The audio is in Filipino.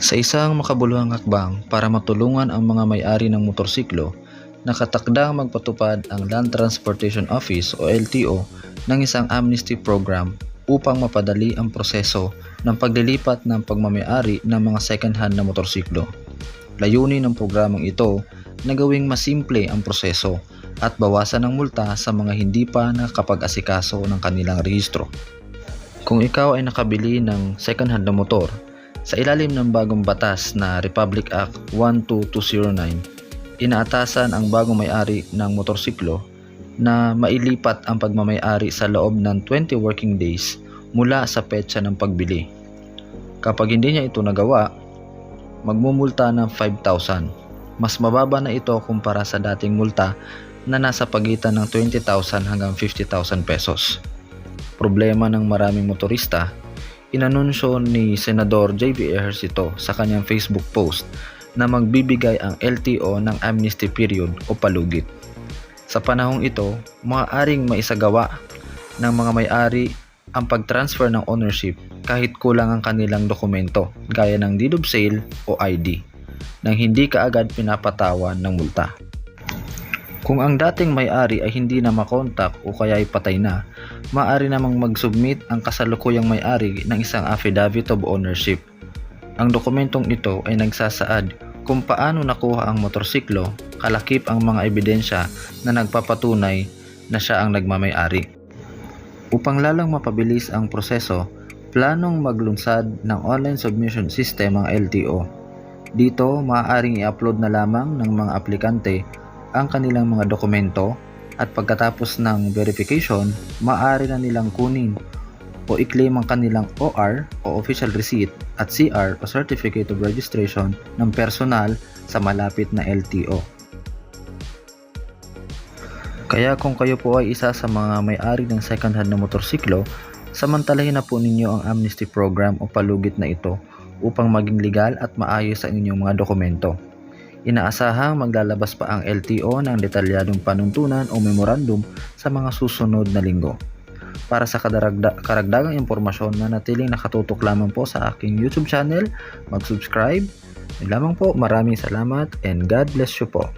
Sa isang makabuluhang hakbang para matulungan ang mga may-ari ng motorsiklo, nakatakdang magpatupad ang Land Transportation Office o LTO ng isang amnesty program upang mapadali ang proseso ng paglilipat ng pagmamay-ari ng mga second-hand na motorsiklo. Layunin ng programang ito na gawing masimple ang proseso at bawasan ang multa sa mga hindi pa nakapag-asikaso ng kanilang rehistro. Kung ikaw ay nakabili ng second-hand na motor, sa ilalim ng bagong batas na Republic Act 12209, inaatasan ang bagong may-ari ng motorsiklo na mailipat ang pagmamay-ari sa loob ng 20 working days mula sa petsa ng pagbili. Kapag hindi niya ito nagawa, magmumulta ng 5,000. Mas mababa na ito kumpara sa dating multa na nasa pagitan ng 20,000 hanggang 50,000 pesos. Problema ng maraming motorista, inanunsyo ni Senador J.B. Ejercito sa kanyang Facebook post na magbibigay ang LTO ng amnesty period o palugit. Sa panahong ito, maaaring maisagawa ng mga may-ari ang pag-transfer ng ownership kahit kulang ang kanilang dokumento gaya ng deed of sale o ID, nang hindi kaagad pinapatawan ng multa. Kung ang dating may-ari ay hindi na makontak o kaya ay patay na, maaari namang mag-submit ang kasalukuyang may-ari ng isang affidavit of ownership. Ang dokumentong ito ay nagsasaad kung paano nakuha ang motorsiklo, kalakip ang mga ebidensya na nagpapatunay na siya ang nagmamay-ari. Upang lalong mapabilis ang proseso, planong maglunsad ng online submission system ang LTO. Dito, maaaring i-upload na lamang ng mga aplikante ang kanilang mga dokumento at pagkatapos ng verification, maaari na nilang kunin o i-claim ang kanilang OR o Official Receipt at CR o Certificate of Registration ng personal sa malapit na LTO. Kaya kung kayo po ay isa sa mga may-ari ng second-hand na motorsiklo, samantalahin na po ninyo ang amnesty program o palugit na ito upang maging legal at maayos ang inyong mga dokumento. Inaasahang maglalabas pa ang LTO ng detalyadong panuntunan o memorandum sa mga susunod na linggo. Para sa karagdagang impormasyon, manatiling nakatutok lamang po sa aking YouTube channel, mag-subscribe. Yun lamang po, maraming salamat and God bless you po.